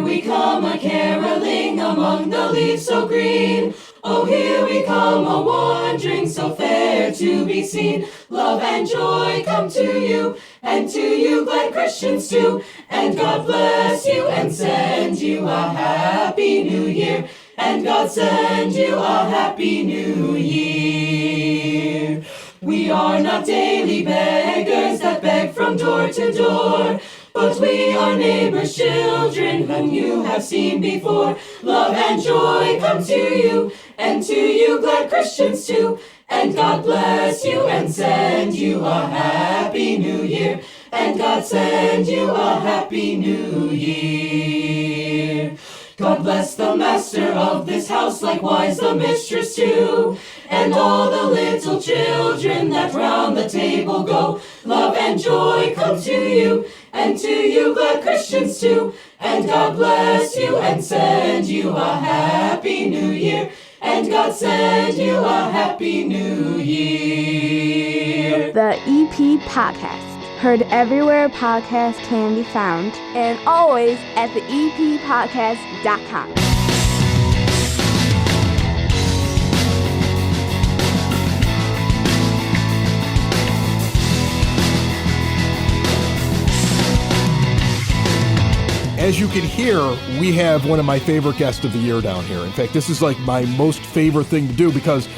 we come a-caroling among the leaves so green. Oh, here we come a-wandering so fair to be seen. Love and joy come to you, and to you glad Christians too. And God bless you and send you a happy new year. And God send you a happy new year. We are not daily beggars that beg from door to door, but we are neighbors' children whom you have seen before. Love and joy come to you, and to you glad Christians too. And God bless you and send you a happy new year. And God send you a happy new year. God bless the master of this house, likewise the mistress too, and all the little children that round the table go. Love and joy come to you, and to you glad Christians too. And God bless you and send you a happy new year. And God send you a happy new year. The EP Podcast. Heard everywhere podcasts can be found, and always at the EPPodcast.com. As you can hear, we have one of my favorite guests of the year down here. In fact, this is like my most favorite thing to do because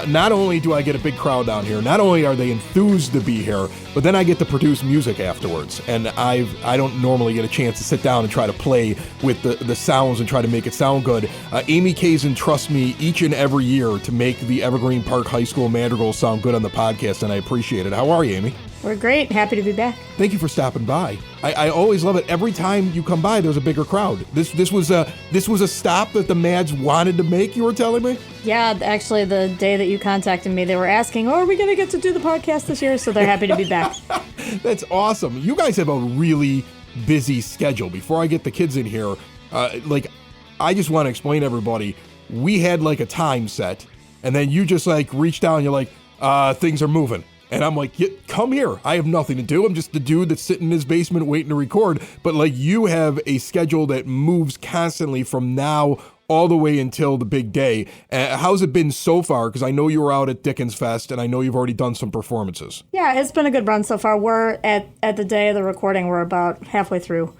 not only do I get a big crowd down here, not only are they enthused to be here, but then I get to produce music afterwards. And I don't normally get a chance to sit down and try to play with the sounds and try to make it sound good. Amy Kazin trusts me each and every year to make the Evergreen Park High School Madrigals sound good on the podcast, and I appreciate it. How are you, Amy? We're great. Happy to be back. Thank you for stopping by. I always love it. Every time you come by, there's a bigger crowd. This was a stop that the Mads wanted to make, you were telling me? Yeah, actually, the day that you contacted me, they were asking, are we going to get to do the podcast this year? So they're happy to be back. That's awesome. You guys have a really busy schedule. Before I get the kids in here, I just want to explain to everybody, we had like a time set, and then you just like reached out and you're like, things are moving. And I'm like, come here. I have nothing to do. I'm just the dude that's sitting in his basement waiting to record. But like you have a schedule that moves constantly from now all the way until the big day. How's it been so far? Because I know you were out at Dickens Fest and I know you've already done some performances. Yeah, it's been a good run so far. We're at the day of the recording, we're about halfway through.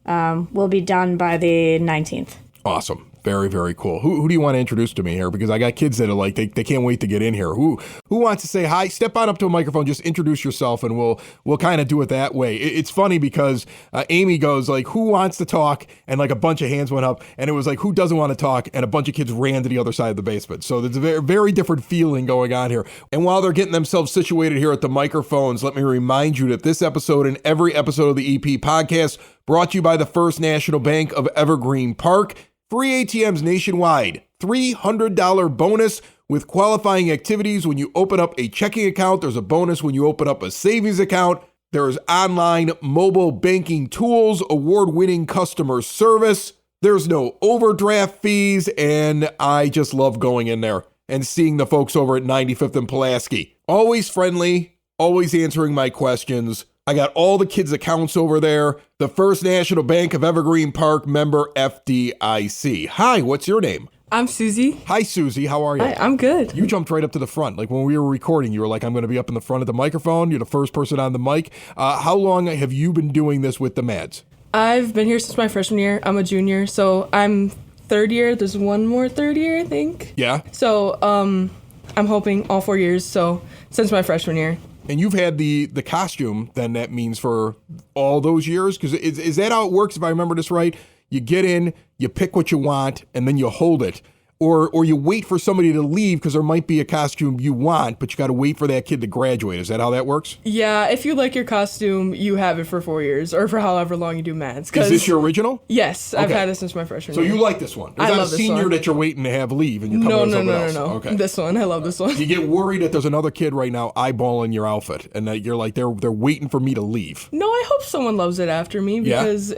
We'll be done by the 19th. Awesome. Very, very cool. Who do you want to introduce to me here? Because I got kids that are like, they can't wait to get in here. Who wants to say hi? Step on up to a microphone, just introduce yourself, and we'll kind of do it that way. It's funny because Amy goes like, who wants to talk? And like a bunch of hands went up, and it was like, who doesn't want to talk? And a bunch of kids ran to the other side of the basement. So there's a very, very different feeling going on here. And while they're getting themselves situated here at the microphones, let me remind you that this episode and every episode of the EP podcast brought to you by the First National Bank of Evergreen Park. Free ATMs nationwide, $300 bonus with qualifying activities when you open up a checking account. There's a bonus when you open up a savings account. There's online mobile banking tools, award-winning customer service. There's no overdraft fees, and I just love going in there and seeing the folks over at 95th and Pulaski. Always friendly, always answering my questions. I got all the kids' accounts over there. The First National Bank of Evergreen Park, member FDIC. Hi, what's your name? I'm Susie. Hi, Susie. How are you? Hi, I'm good. You jumped right up to the front. Like when we were recording, you were like, I'm going to be up in the front of the microphone. You're the first person on the mic. How long have you been doing this with the Mads? I've been here since my freshman year. I'm a junior, so I'm third year. There's one more third year, I think. Yeah. So I'm hoping all 4 years, so since my freshman year. And you've had the costume, then that means for all those years? Because is that how it works, if I remember this right? You get in, you pick what you want, and then you hold it. Or you wait for somebody to leave because there might be a costume you want, but you got to wait for that kid to graduate. Is that how that works? Yeah, if you like your costume, you have it for 4 years, or for however long you do Mads. Is this your original? Yes, I've had it since my freshman year. So you like this one? I love this one. It's not a senior that you're waiting to have leave and you're coming with someone else. No. Okay. This one, I love this one. You get worried that there's another kid right now eyeballing your outfit, and that you're like, they're waiting for me to leave. No, I hope someone loves it after me, because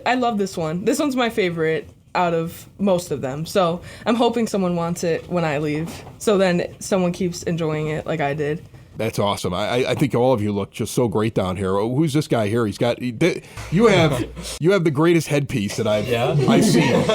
I love this one. This one's my favorite out of most of them. So I'm hoping someone wants it when I leave. So then someone keeps enjoying it like I did. That's awesome. I think all of you look just so great down here. Oh, who's this guy here? You have the greatest headpiece that I've seen.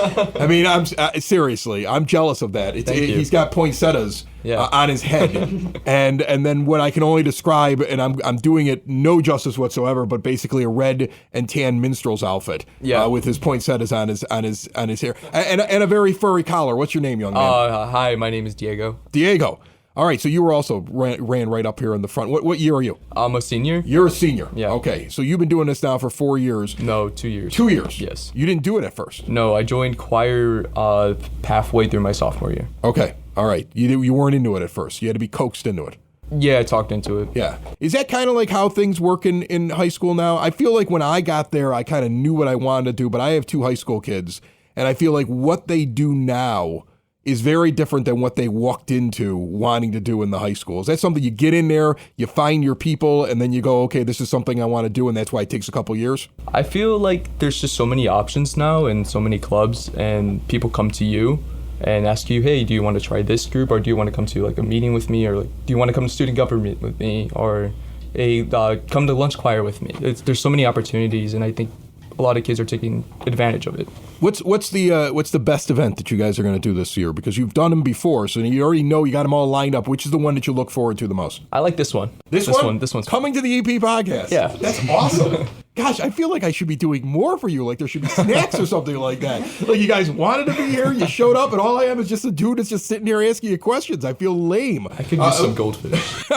I mean, seriously, I'm jealous of that. He's got poinsettias on his head, and then what I can only describe, and I'm doing it no justice whatsoever, but basically a red and tan minstrel's outfit. With his poinsettias on his hair, and a very furry collar. What's your name, young man? Hi, my name is Diego. Diego. All right, so you were also ran right up here in the front. What year are you? I'm a senior. You're a senior. Yeah. Okay, so you've been doing this now for 4 years. No, 2 years. 2 years. Yes. You didn't do it at first. No, I joined choir halfway through my sophomore year. Okay. All right. You weren't into it at first. You had to be coaxed into it. Yeah, I talked into it. Yeah. Is that kind of like how things work in high school now? I feel like when I got there, I kind of knew what I wanted to do, but I have 2 high school kids, and I feel like what they do now is very different than what they walked into wanting to do in the high school. Is that something you get in there, you find your people, and then you go, okay, this is something I want to do, and that's why it takes a couple years? I feel like there's just so many options now and so many clubs, and people come to you and ask you, hey, do you want to try this group, or do you want to come to like a meeting with me, or like, do you want to come to student government with me, or come to lunch choir with me? There's so many opportunities, and I think a lot of kids are taking advantage of it. What's the best event that you guys are going to do this year? Because you've done them before, so you already know you got them all lined up. Which is the one that you look forward to the most? I like this one. This one? This one's coming to the EP podcast. Yeah. That's awesome. Gosh, I feel like I should be doing more for you. Like there should be snacks or something like that. Like you guys wanted to be here, you showed up, and all I am is just a dude that's just sitting here asking you questions. I feel lame. I could use some goldfish.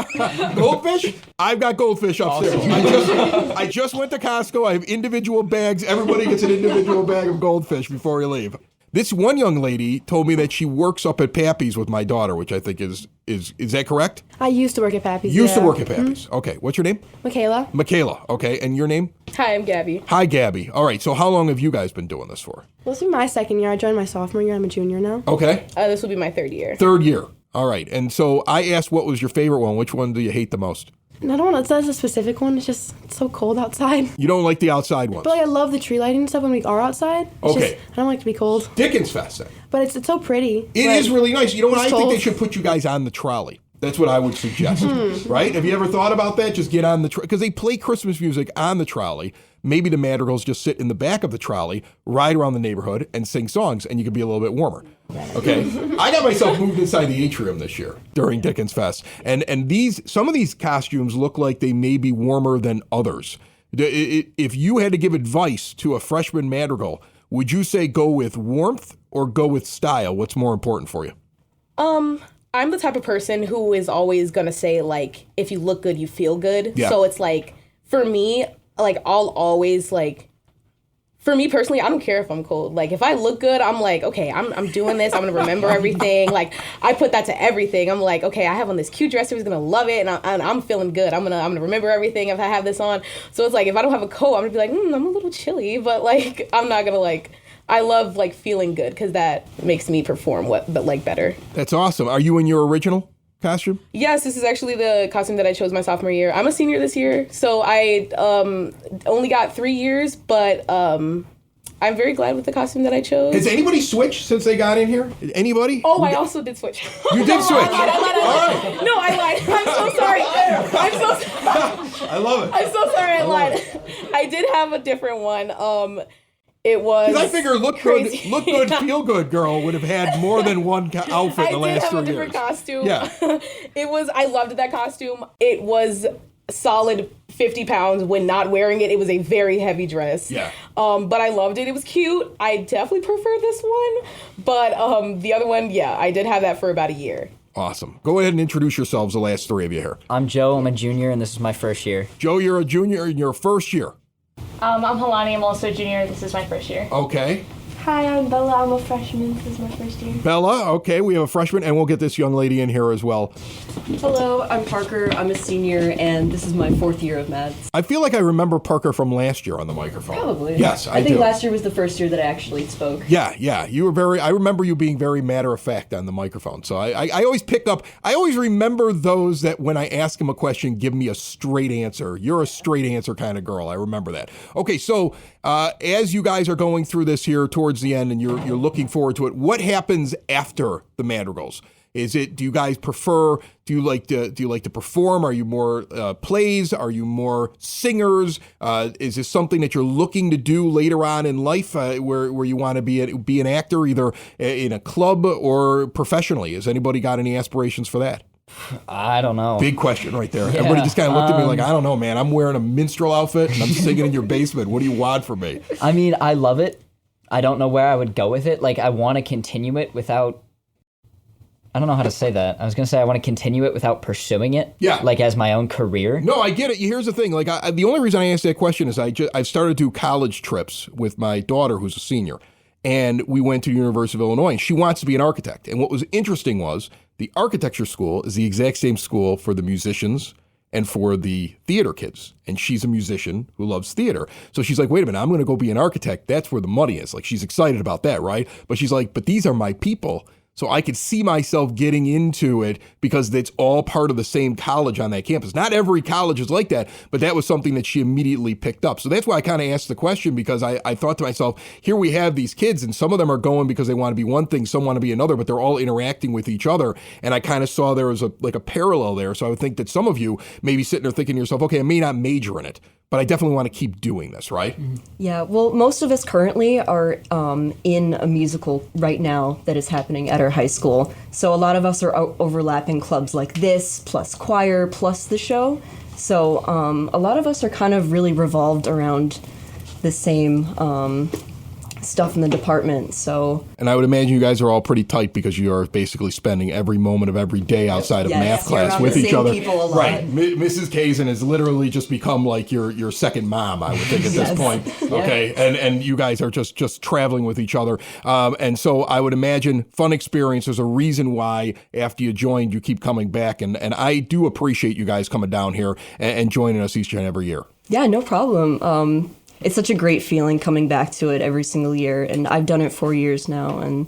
Goldfish? I've got goldfish upstairs. Awesome. I just went to Costco. I have individual bags. Everybody gets an individual bag of goldfish before we leave. This one young lady told me that she works up at Pappy's with my daughter, which I think is that correct? I used to work at Pappy's. Used to work at Pappy's. Mm-hmm. Okay. What's your name? Michaela. Michaela. Okay. And your name? Hi, I'm Gabby. Hi, Gabby. All right. So how long have you guys been doing this for? Well, this is my second year. I joined my sophomore year. I'm a junior now. Okay. This will be my 3rd year. 3rd year. All right. And so I asked what was your favorite one. Which one do you hate the most? I don't know. It's not a specific one. It's so cold outside. You don't like the outside ones? But like, I love the tree lighting and stuff when we are outside. Okay. I don't like to be cold. Dickens Fest then. But it's so pretty. It is really nice. You know what? I think cold. they should put you guys on the trolley. That's what I would suggest. Right? Have you ever thought about that? Just get on the trolley. Because they play Christmas music on the trolley. Maybe the Madrigals just sit in the back of the trolley, ride around the neighborhood, and sing songs, and you can be a little bit warmer. Okay? I got myself moved inside the atrium this year during Dickens Fest. And some of these costumes look like they may be warmer than others. If you had to give advice to a freshman Madrigal, would you say go with warmth or go with style? What's more important for you? I'm the type of person who is always going to say, like, if you look good, you feel good. Yeah. So it's like, for me, like, I'll always, like, for me personally, I don't care if I'm cold. Like, if I look good, I'm like, okay, I'm doing this. I'm going to remember everything. Like, I put that to everything. I'm like, okay, I have on this cute dress. Everyone's going to love it. And I'm feeling good. I'm gonna remember everything if I have this on. So it's like, if I don't have a coat, I'm going to be like, I'm a little chilly. But, like, I'm not going to, like, I love, like, feeling good because that makes me perform better. That's awesome. Are you in your original costume? Yes, this is actually the costume that I chose my sophomore year. I'm a senior this year, so I only got 3 years, but I'm very glad with the costume that I chose. Has anybody switched since they got in here? Anybody? Oh, I also did switch. You did switch? I lied. All right. No, I lied. I'm so sorry. I love it. I'm so sorry I lied. I did have a different one. It was. Because I figure look crazy. good, feel good girl would have had more than one outfit in the last 3 years. I did have a different costume. Yeah. It was. I loved that costume. It was solid 50 pounds when not wearing it. It was a very heavy dress. Yeah. But I loved it. It was cute. I definitely prefer this one. But the other one, yeah, I did have that for about a year. Awesome. Go ahead and introduce yourselves, the last 3 of you here. I'm Joe. I'm a junior, and this is my first year. Joe, you're a junior in your first year. I'm Halani. I'm also a junior. This is my first year. Okay. Hi, I'm Bella. I'm a freshman. This is my first year. Bella, okay, we have a freshman, and we'll get this young lady in here as well. Hello, I'm Parker. I'm a senior, and this is my 4th year of maths. I feel like I remember Parker from last year on the microphone. Probably. Yes, I think do. last year was the first year that I actually spoke. Yeah. You were I remember you being very matter of fact on the microphone. So I always pick up, I always remember those that when I ask them a question, give me a straight answer. You're a straight answer kind of girl. I remember that. Okay, so as you guys are going through this here towards the end and you're looking forward to it, what happens after the Madrigals? Do you guys prefer? Do you like to perform? Are you more plays? Are you more singers? Is this something that you're looking to do later on in life, where you want to be an actor, either in a club or professionally? Has anybody got any aspirations for that? I don't know. Big question right there. Yeah, everybody just kind of looked at me like, I don't know, man. I'm wearing a minstrel outfit and I'm singing in your basement. What do you want from me? I mean, I love it. I don't know where I would go with it. Like, I want to continue it without... I don't know how to say that. I was going to say I want to continue it without pursuing it. Yeah. Like, as my own career. No, I get it. Here's the thing. Like, the only reason I asked that question is I've started to do college trips with my daughter, who's a senior. And we went to the University of Illinois, and she wants to be an architect. And what was interesting was the architecture school is the exact same school for the musicians and for the theater kids. And she's a musician who loves theater. So she's like, wait a minute, I'm going to go be an architect. That's where the money is. Like, she's excited about that, right? But she's like, but these are my people. So I could see myself getting into it because it's all part of the same college on that campus. Not every college is like that, but that was something that she immediately picked up. So that's why I kind of asked the question, because I thought to myself, here we have these kids and some of them are going because they want to be one thing, some want to be another, but they're all interacting with each other. And I kind of saw there was a parallel there. So I would think that some of you may be sitting there thinking to yourself, okay, I may not major in it, but I definitely want to keep doing this, right? Yeah, well, most of us currently are in a musical right now that is happening at our high school. So a lot of us are overlapping clubs like this, plus choir, plus the show. So a lot of us are kind of really revolved around the same stuff in the department. And I would imagine you guys are all pretty tight because you are basically spending every moment of every day outside of math class with each other. Right. Mrs. Kazin has literally just become like your second mom, I would think, at this point. Okay. And you guys are just traveling with each other. And so I would imagine fun experience. There's a reason why after you joined, you keep coming back. And I do appreciate you guys coming down here and joining us each and every year. Yeah, no problem. It's such a great feeling coming back to it every single year, and I've done it 4 years now, and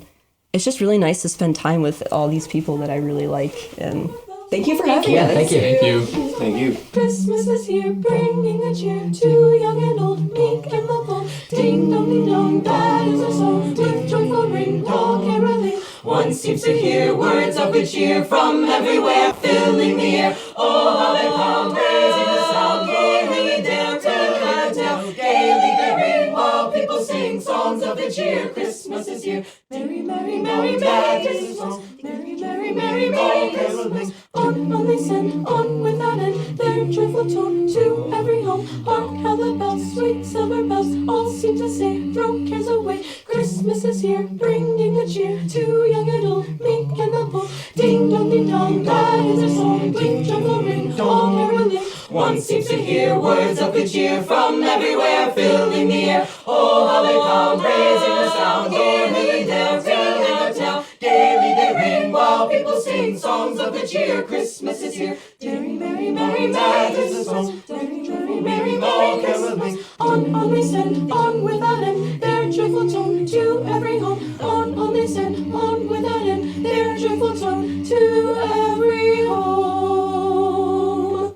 it's just really nice to spend time with all these people that I really like, and thank you for having us. Thank you. Thank you. Thank you. Christmas is here, bringing the cheer to young and old, meek and the bold. Ding dong, ding dong, that is our song. With joyful ring, all caroling. One seems to hear words of good cheer from everywhere, filling the air. Oh, how they pound, raising the sound, gaily down, down, down. Gaily they ring while people sing songs of good cheer. Christmas is here. Merry, merry, merry, merry Christmas. Merry, merry, merry, merry Christmas. On they send, on without end, their joyful tone to every home. Hark how the bells, sweet silver bells, all seem to say, throw cares away. Christmas is here, bringing the cheer to young and old, meek and the bold. Ding dong, that is our song. With joyful ring, all caroling. One seems to hear words of good cheer from everywhere, filling the air. Oh, how they pound, raising the sound, gaily down, down, down. Gaily they ring while people sing songs of good cheer. Christmas is here. Merry, merry, merry, merry Christmas. Merry, merry, merry, merry Christmas. On they send, on without end, their joyful tone to every home. On they send, on without end, their joyful tone to every home.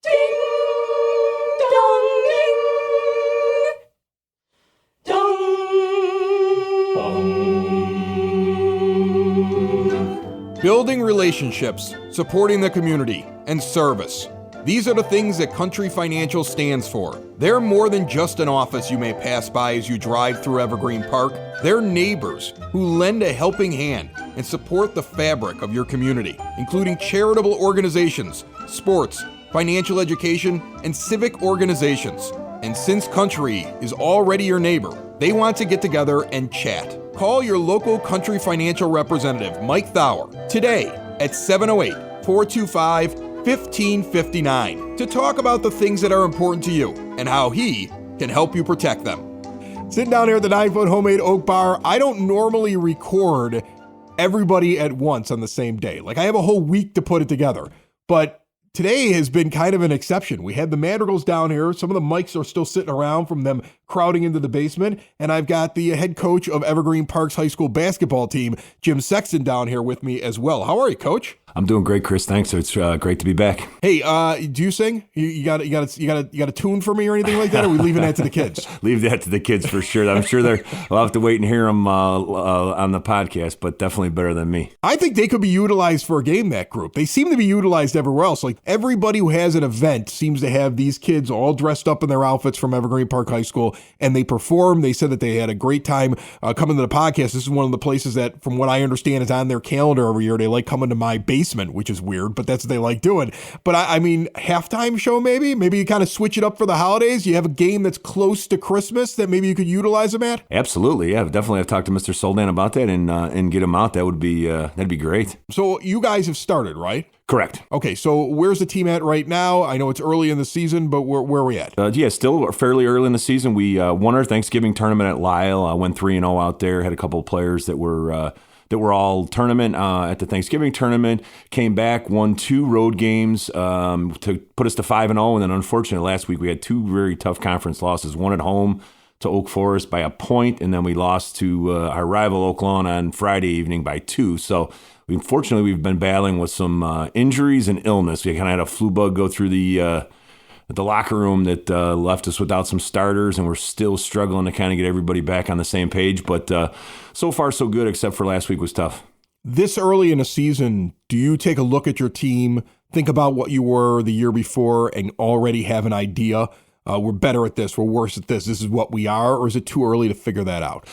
Ding dong ding dong. Building relationships, supporting the community, and service. These are the things that Country Financial stands for. They're more than just an office you may pass by as you drive through Evergreen Park. They're neighbors who lend a helping hand and support the fabric of your community, including charitable organizations, sports, financial education, and civic organizations. And since Country is already your neighbor, they want to get together and chat. Call your local Country Financial representative, Mike Thauer, today at 708-425-1559 to talk about the things that are important to you and how he can help you protect them. Sitting down here at the 9-foot homemade oak bar, I don't normally record everybody at once on the same day. Like, I have a whole week to put it together. But today has been kind of an exception. We had the Madrigals down here. Some of the mics are still sitting around from them crowding into the basement. And I've got the head coach of Evergreen Park's high school basketball team, Jim Sexton, down here with me as well. How are you, Coach? I'm doing great, Chris. Thanks. It's great to be back. Hey, do you sing? You got a tune for me or anything like that? Or are we leaving that to the kids? Leave that to the kids for sure. I'm sure we'll have to wait and hear them on the podcast, but definitely better than me. I think they could be utilized for a game, that group. They seem to be utilized everywhere else. Like everybody who has an event seems to have these kids all dressed up in their outfits from Evergreen Park High School, and they perform. They said that they had a great time coming to the podcast. This is one of the places that, from what I understand, is on their calendar every year. They like coming to my basement, which is weird, but that's what they like doing. But I mean, halftime show maybe you kind of switch it up for the holidays. You have a game that's close to Christmas that maybe you could utilize them at. Absolutely, yeah, definitely. I've talked to Mr. Soldan about that and get him out. That'd be great. So you guys have started, right? Correct. Okay, so where's the team at right now? I know it's early in the season, but where are we at? Yeah, still fairly early in the season. We won our Thanksgiving tournament at Lyle. I went 3-0 out there. Had a couple of players that were all tournament at the Thanksgiving tournament. Came back, won 2 road games to put us to 5-0, and then unfortunately last week we had 2 very tough conference losses. One at home to Oak Forest by a point, and then we lost to our rival Oak Lawn on Friday evening by 2. So unfortunately we've been battling with some injuries and illness. We kind of had a flu bug go through the locker room that left us without some starters, and we're still struggling to kind of get everybody back on the same page. But so far, so good, except for last week was tough. This early in a season, do you take a look at your team, think about what you were the year before, and already have an idea? We're better at this, we're worse at this, this is what we are, or is it too early to figure that out?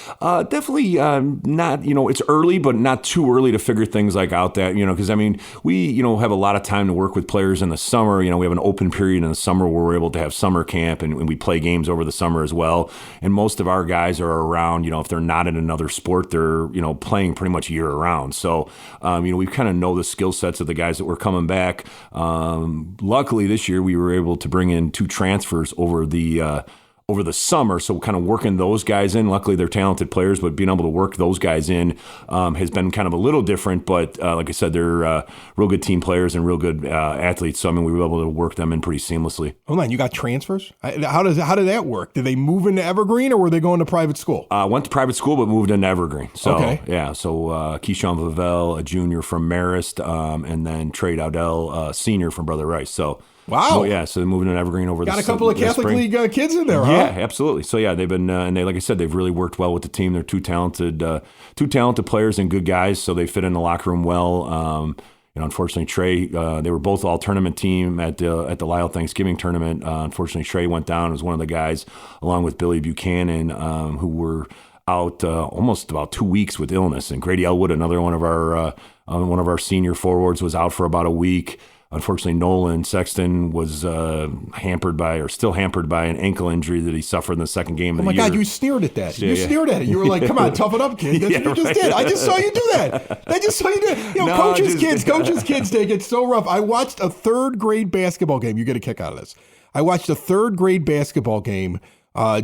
Definitely not, it's early, but not too early to figure things like out that, because I mean, we, have a lot of time to work with players in the summer. We have an open period in the summer where we're able to have summer camp and we play games over the summer as well. And most of our guys are around, if they're not in another sport, they're, playing pretty much year round. So, we kind of know the skill sets of the guys that were coming back. Luckily this year we were able to bring in 2 transfers over the summer, so kind of working those guys in. Luckily, they're talented players, but being able to work those guys in has been kind of a little different. But like I said, they're real good team players and real good athletes. So I mean, we were able to work them in pretty seamlessly. Hold on, you got transfers? How did that work? Did they move into Evergreen, or were they going to private school? Went to private school, but moved into Evergreen. So okay. Yeah, so Keyshawn Vavell, a junior from Marist, and then Trey Dowdell, senior from Brother Rice. So. Wow. So, yeah, so they moved into Evergreen over got a couple of Catholic League kids in there, huh? Yeah, absolutely. So, yeah, they've been, and they, like I said, they've really worked well with the team. They're two talented players and good guys, so they fit in the locker room well. Unfortunately, Trey, they were both all tournament team at the Lyle Thanksgiving tournament. Unfortunately, Trey went down as one of the guys, along with Billy Buchanan, who were out almost about 2 weeks with illness. And Grady Elwood, another one of our senior forwards, was out for about a week. Unfortunately, Nolan Sexton was still hampered by an ankle injury that he suffered in the second game of the year. Oh my God, you sneered at that. You sneered at it. You were like, come on, toughen up, kid. That's what you just did. I just saw you do that. I just saw you do it. No, coaches' kids take it so rough. I watched a 3rd grade basketball game. You get a kick out of this. I watched a 3rd grade basketball game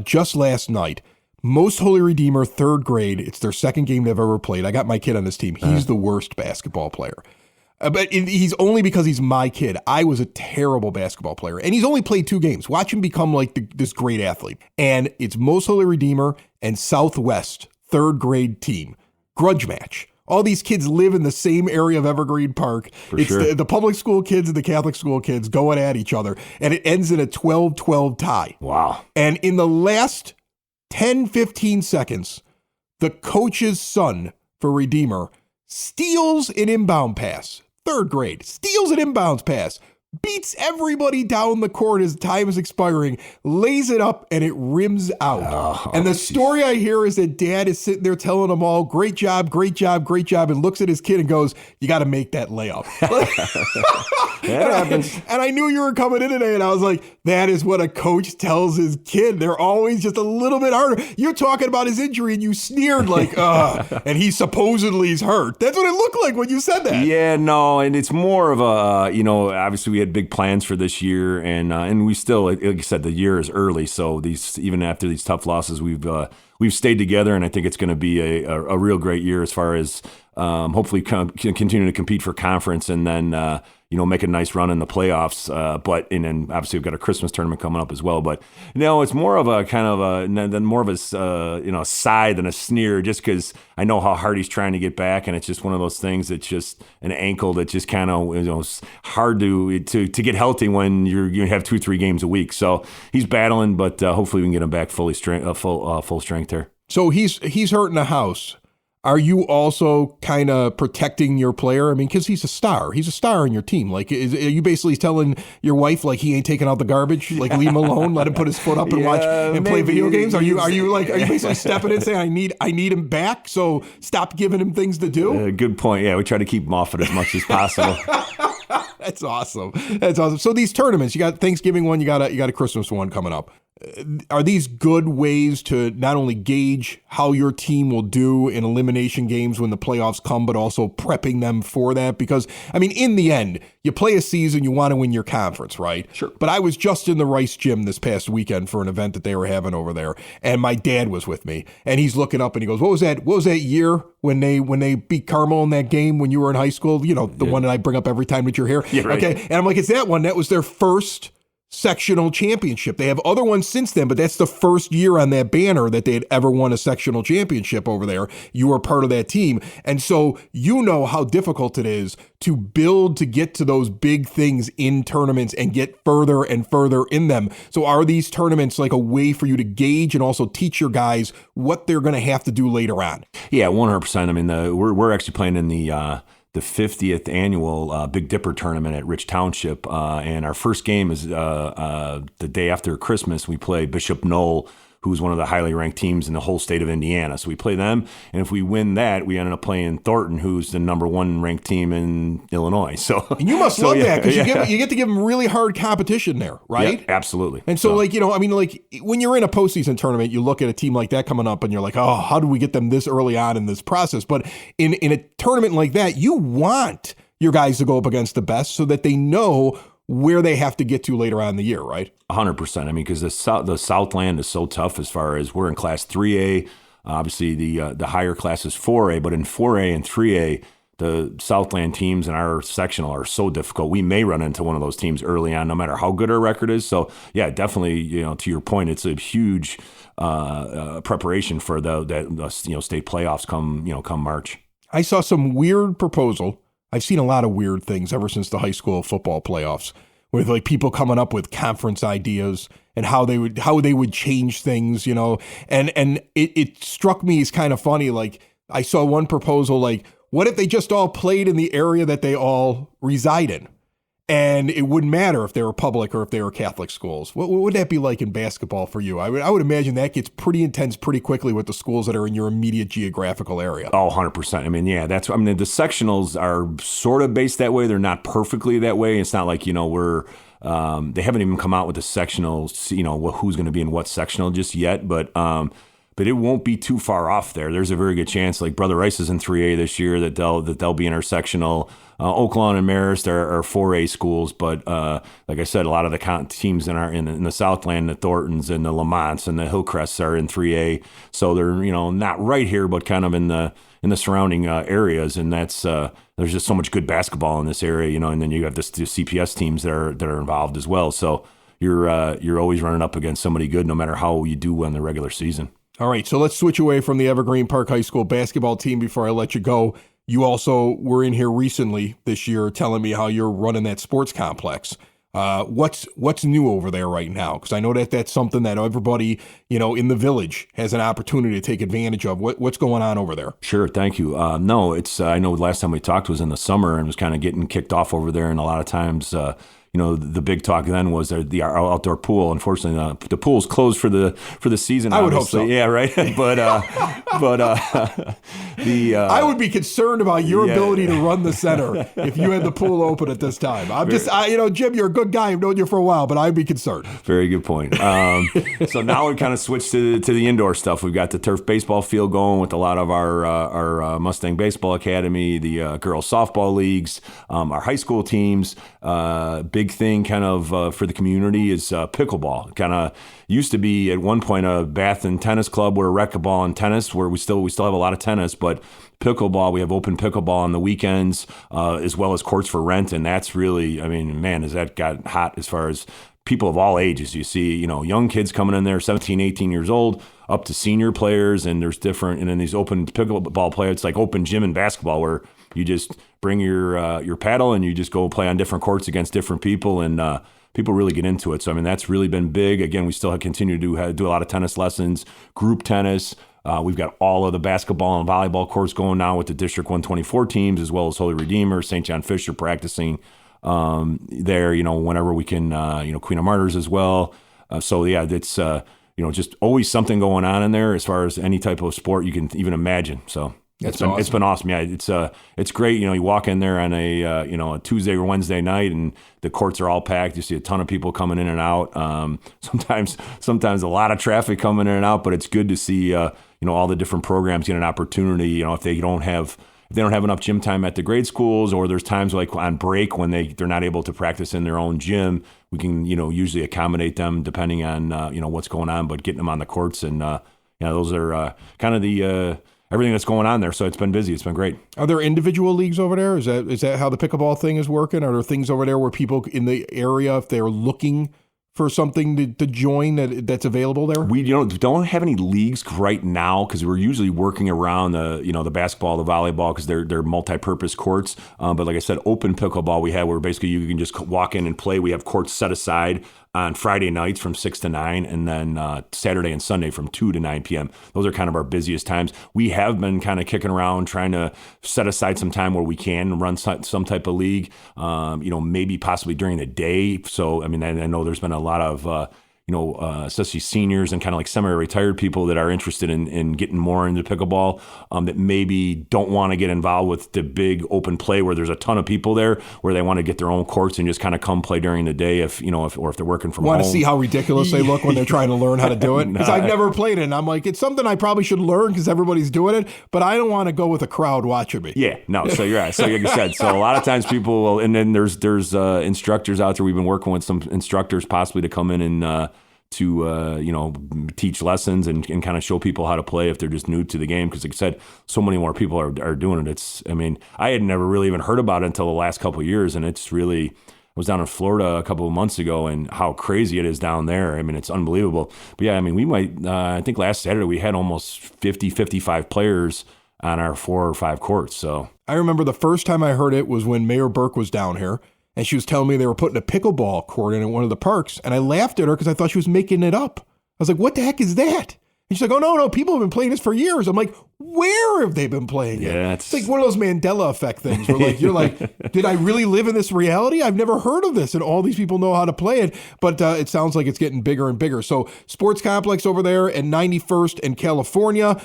just last night. Most Holy Redeemer, 3rd grade. It's their 2nd game they've ever played. I got my kid on this team. He's the worst basketball player. But he's only because he's my kid. I was a terrible basketball player. And he's only played 2 games. Watch him become like this great athlete. And it's Most Holy Redeemer and Southwest 3rd grade team. Grudge match. All these kids live in the same area of Evergreen Park. It's sure. the public school kids and the Catholic school kids going at each other. And it ends in a 12-12 tie. Wow. And in the last 10, 15 seconds, the coach's son for Redeemer steals an inbound pass. 3rd grade, steals an inbounds pass, beats everybody down the court as time is expiring, lays it up, and it rims out. Oh, and the story I hear is that dad is sitting there telling them all, great job, great job, great job, and looks at his kid and goes, you got to make that layup. That happens. And I knew you were coming in today, and I was like, that is what a coach tells his kid. They're always just a little bit harder. You're talking about his injury, and you sneered like, and he supposedly is hurt. That's what it looked like when you said that. Yeah, no, and it's more of a, obviously we had big plans for this year, and we still, like I said, the year is early, so even after these tough losses, we've stayed together, and I think it's going to be a real great year as far as hopefully continue to compete for conference and then make a nice run in the playoffs. And then obviously we've got a Christmas tournament coming up as well. But it's more of a kind of a sigh than a sneer, just because I know how hard he's trying to get back, and it's just one of those things that's just an ankle that just kind of it's hard to get healthy when you have 2-3 games a week. So he's battling, but hopefully we can get him back full strength there. So he's hurt in the house. Are you also kind of protecting your player? I mean, because he's a star. He's a star on your team. Like, are you basically telling your wife, like, he ain't taking out the garbage? Like, leave him alone, let him put his foot up and watch and play video games? Are you basically stepping in and saying, I need him back, so stop giving him things to do? Good point. Yeah, we try to keep him off it as much as possible. That's awesome. So these tournaments, you got Thanksgiving one, you got a Christmas one coming up. Are these good ways to not only gauge how your team will do in elimination games when the playoffs come, but also prepping them for that? Because, I mean, in the end, you play a season, you want to win your conference, right? Sure. But I was just in the Rice Gym this past weekend for an event that they were having over there, and my dad was with me, and he's looking up and he goes, What was that year when they beat Carmel in that game when you were in high school? The one that I bring up every time that you're here. Yeah, right. Okay. And I'm like, it's that one. That was their first sectional championship. They have other ones since then, but that's the first year on that banner that they had ever won a sectional championship over there. You were part of that team. And so you know how difficult it is to build to get to those big things in tournaments and get further and further in them. So are these tournaments like a way for you to gauge and also teach your guys what they're going to have to do later on? Yeah, 100%. I mean, we're actually playing in the 50th annual Big Dipper tournament at Rich Township. And our first game is the day after Christmas. We play Bishop Knoll, who's one of the highly ranked teams in the whole state of Indiana. So we play them, and if we win that, we ended up playing Thornton, who's the number 1 ranked team in Illinois. So and you must love that, because you get to give them really hard competition there, right? Yeah, absolutely. And so when you're in a postseason tournament, you look at a team like that coming up, and you're like, oh, how do we get them this early on in this process? But in a tournament like that, you want your guys to go up against the best so that they know where they have to get to later on in the year, right? 100%. I mean, because the Southland is so tough as far as we're in Class 3A. Obviously, the higher class is 4A, but in 4A and 3A, the Southland teams in our sectional are so difficult. We may run into one of those teams early on, no matter how good our record is. So, yeah, definitely, to your point, it's a huge preparation for the state playoffs come March. I saw some weird proposal. I've seen a lot of weird things ever since the high school football playoffs, with like people coming up with conference ideas and how they would change things, and it struck me as kind of funny. Like, I saw one proposal, like, what if they just all played in the area that they all reside in? And it wouldn't matter if they were public or if they were Catholic schools. What would that be like in basketball for you? I would imagine that gets pretty intense pretty quickly with the schools that are in your immediate geographical area. Oh, 100%. I mean, yeah, the sectionals are sort of based that way. They're not perfectly that way. It's not like, we're they haven't even come out with the sectionals, who's going to be in what sectional just yet. But it won't be too far off there. There's a very good chance, like Brother Rice is in 3A this year, that they'll be in our sectional. Oaklawn and Marist are 4A schools, but like I said, a lot of the teams in the Southland, the Thorntons and the Lamonts and the Hillcrests are in 3A. So they're not right here, but kind of in the surrounding areas, and that's there's just so much good basketball in this area, and then you have the CPS teams that are involved as well. So you're always running up against somebody good, no matter how you do in the regular season. All right, so let's switch away from the Evergreen Park High School basketball team before I let you go. You also were in here recently this year telling me how you're running that sports complex. What's new over there right now? Because I know that's something that everybody, in the village has an opportunity to take advantage of. What's going on over there? Sure, thank you. No, it's I know last time we talked was in the summer and was kind of getting kicked off over there, and a lot of times the big talk then was the outdoor pool. Unfortunately, the pool's closed for the season. I would hope so. Yeah, right. But I would be concerned about your ability to run the center if you had the pool open at this time. Jim, you're a good guy. I've known you for a while, but I'd be concerned. Very good point. So now we kind of switched to the indoor stuff. We've got the turf baseball field going with a lot of our Mustang Baseball Academy, the girls softball leagues, our high school teams. big thing kind of for the community is pickleball. Kind of used to be at one point a Bath and tennis club where racquetball and tennis, where we still have a lot of tennis, but pickleball, we have open pickleball on the weekends as well as courts for rent, and that's really, I mean, man, has that got hot as far as people of all ages. You see, young kids coming in there, 17, 18 years old, up to senior players, and there's different, and then these open pickleball players, it's like open gym and basketball where you just bring your paddle and you just go play on different courts against different people, and people really get into it. So, I mean, that's really been big. Again, we still continue to do a lot of tennis lessons, group tennis. We've got all of the basketball and volleyball courts going now with the District 124 teams, as well as Holy Redeemer, St. John Fisher practicing there, whenever we can, Queen of Martyrs as well. So, yeah, it's, just always something going on in there as far as any type of sport you can even imagine. So it's been awesome. Yeah, it's great. You walk in there on a Tuesday or Wednesday night, and the courts are all packed. You see a ton of people coming in and out. Sometimes a lot of traffic coming in and out, but it's good to see all the different programs get an opportunity. If they don't have enough gym time at the grade schools, or there's times like on break when they're not able to practice in their own gym, we can usually accommodate them depending on what's going on, but getting them on the courts, and those are kind of the everything that's going on there. So it's been busy. It's been great. Are there individual leagues over there? Is that how the pickleball thing is working? Are there things over there where people in the area, if they're looking for something to join that's available there? We don't have any leagues right now because we're usually working around the basketball, the volleyball, because they're multi-purpose courts. But like I said, open pickleball we have where basically you can just walk in and play. We have courts set aside on Friday nights from 6 to 9, and then Saturday and Sunday from 2 to 9 p.m. Those are kind of our busiest times. We have been kind of kicking around trying to set aside some time where we can run some type of league, maybe possibly during the day. So, I mean, I know there's been a lot of especially seniors and kind of like semi-retired people that are interested in getting more into pickleball, that maybe don't want to get involved with the big open play where there's a ton of people there, where they want to get their own courts and just kind of come play during the day if they're working from home. Want to see how ridiculous they look when they're trying to learn how to do it? Because I've never played it, and I'm like, it's something I probably should learn because everybody's doing it, but I don't want to go with a crowd watching me. Yeah, no, so you're right. So like I said, so a lot of times people will, and then there's instructors out there. We've been working with some instructors possibly to come in and to teach lessons and kind of show people how to play if they're just new to the game. Because like I said, so many more people are doing it. I had never really even heard about it until the last couple of years, and it's really, I was down in Florida a couple of months ago, and how crazy it is down there. I mean, it's unbelievable. But yeah, I mean, we might, I think last Saturday we had almost 55 players on our 4 or 5 courts. So I remember the first time I heard it was when Mayor Burke was down here, and she was telling me they were putting a pickleball court in at one of the parks. And I laughed at her because I thought she was making it up. I was like, what the heck is that? And she's like, oh, no, people have been playing this for years. I'm like, where have they been playing it? Yeah, it's like one of those Mandela effect things where like, you're like, did I really live in this reality? I've never heard of this. And all these people know how to play it. But it sounds like it's getting bigger and bigger. So sports complex over there at 91st and California.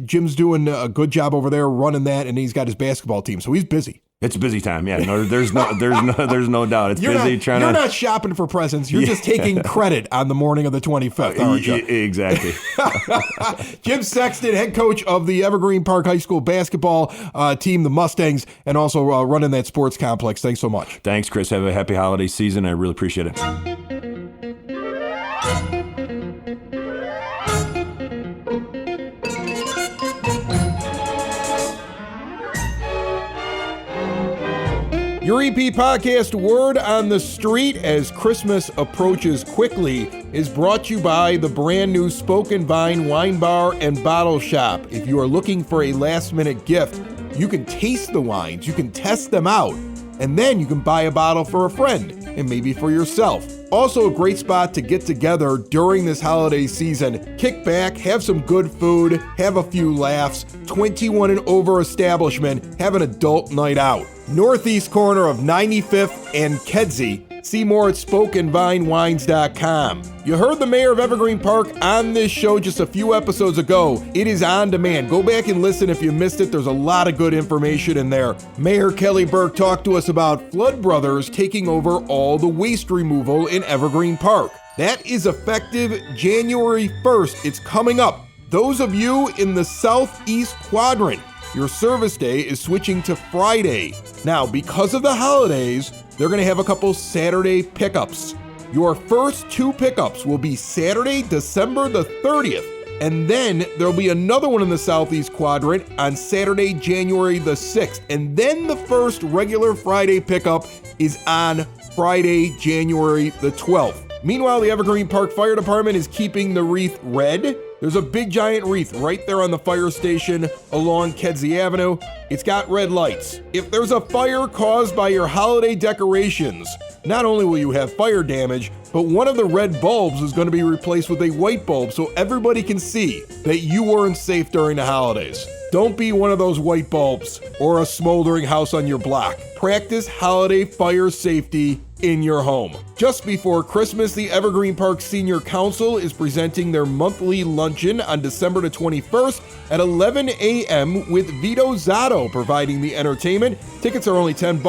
Jim's doing a good job over there running that. And he's got his basketball team. So he's busy. It's a busy time, yeah. No, there's no doubt. It's busy trying to. You're not shopping for presents. You're just taking credit on the morning of the 25th, aren't you? Exactly. Jim Sexton, head coach of the Evergreen Park High School basketball team, the Mustangs, and also running that sports complex. Thanks so much. Thanks, Chris. Have a happy holiday season. I really appreciate it. Your EP podcast, Word on the Street, as Christmas approaches quickly, is brought to you by the brand new Spoken Vine Wine Bar and Bottle Shop. If you are looking for a last-minute gift, you can taste the wines, you can test them out, and then you can buy a bottle for a friend and maybe for yourself. Also a great spot to get together during this holiday season. Kick back, have some good food, have a few laughs. 21 and over establishment, have an adult night out. Northeast corner of 95th and Kedzie. See more at SpokenVineWines.com. You heard the mayor of Evergreen Park on this show just a few episodes ago. It is on demand. Go back and listen if you missed it. There's a lot of good information in there. Mayor Kelly Burke talked to us about Flood Brothers taking over all the waste removal in Evergreen Park. That is effective January 1st. It's coming up. Those of you in the southeast quadrant, your service day is switching to Friday. Now, because of the holidays, they're going to have a couple Saturday pickups. Your first 2 pickups will be Saturday, December the 30th. And then there'll be another one in the Southeast Quadrant on Saturday, January the 6th. And then the first regular Friday pickup is on Friday, January the 12th. Meanwhile, the Evergreen Park Fire Department is keeping the wreath red. There's a big giant wreath right there on the fire station along Kedzie Avenue. It's got red lights. If there's a fire caused by your holiday decorations, not only will you have fire damage, but one of the red bulbs is going to be replaced with a white bulb so everybody can see that you weren't safe during the holidays. Don't be one of those white bulbs or a smoldering house on your block. Practice holiday fire safety in your home. Just before Christmas, the Evergreen Park Senior Council is presenting their monthly luncheon on December the 21st at 11 a.m. with Vito Zotto providing the entertainment. Tickets are only $10.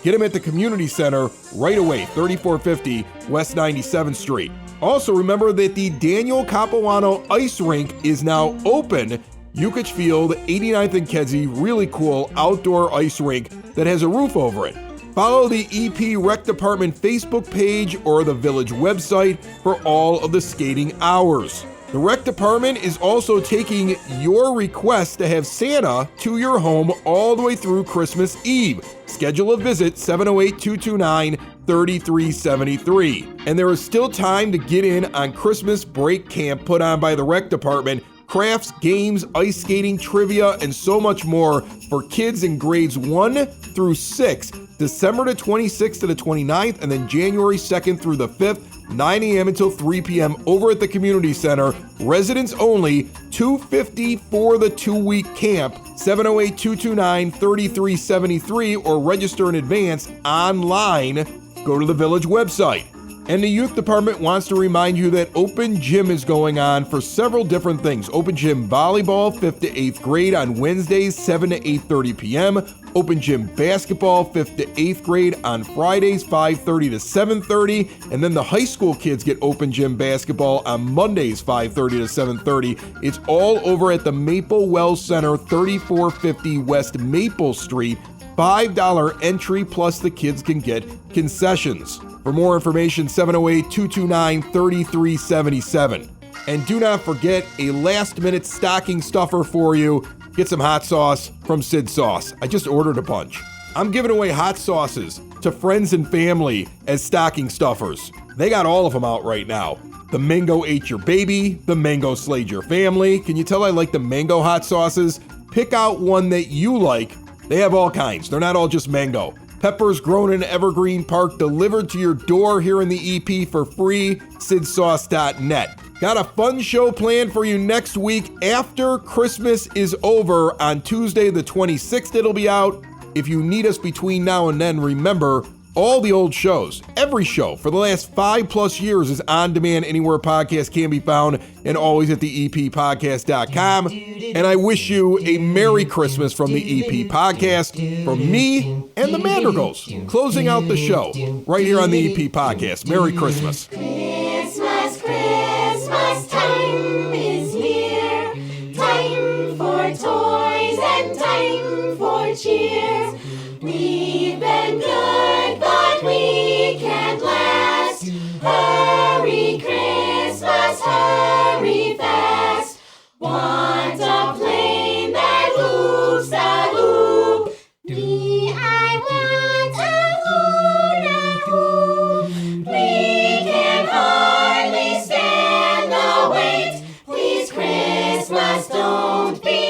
Get them at the community center right away, 3450 West 97th Street. Also, remember that the Daniel Capuano Ice Rink is now open. EPCHS Field, 89th and Kedzie, really cool outdoor ice rink that has a roof over it. Follow the EP Rec Department Facebook page or the Village website for all of the skating hours. The Rec Department is also taking your request to have Santa to your home all the way through Christmas Eve. Schedule a visit 708-229-3373. And there is still time to get in on Christmas break camp put on by the Rec Department. Crafts, games, ice skating, trivia, and so much more for kids in grades 1 through 6, December the 26th to the 29th, and then January 2nd through the 5th, 9 a.m. until 3 p.m. over at the community center. Residents only, $250 for the 2-week camp, 708-229-3373, or register in advance online. Go to the Village website. And the youth department wants to remind you that open gym is going on for several different things. Open gym volleyball, 5th to 8th grade on Wednesdays, 7 to 8:30 p.m. Open gym basketball, 5th to 8th grade on Fridays, 5:30 to 7:30. And then the high school kids get open gym basketball on Mondays, 5:30 to 7:30. It's all over at the Maple Well Center, 3450 West Maple Street. $5 entry, plus the kids can get concessions. For more information, 708-229-3377. And do not forget a last-minute stocking stuffer for you. Get some hot sauce from Sid Sauce. I just ordered a bunch. I'm giving away hot sauces to friends and family as stocking stuffers. They got all of them out right now. The mango ate your baby. The mango slayed your family. Can you tell I like the mango hot sauces? Pick out one that you like. They have all kinds. They're not all just mango. Peppers grown in Evergreen Park, delivered to your door here in the EP for free. SidSauce.net. Got a fun show planned for you next week after Christmas is over. On Tuesday the 26th it'll be out. If you need us between now and then, remember, all the old shows, every show for the last 5+ years is on demand anywhere podcasts can be found, and always at the EPPodcast.com. And I wish you a Merry Christmas from the EP Podcast, from me and the Madrigals, closing out the show right here on the EP Podcast. Merry Christmas. Christmas, Christmas time is here. Time for toys and time for cheer. We've been good, but we can't last. Hurry, Christmas, hurry fast. Want a plane that loops the loop. Me, I want a hula hoop. We can hardly stand the wait. Please, Christmas, don't be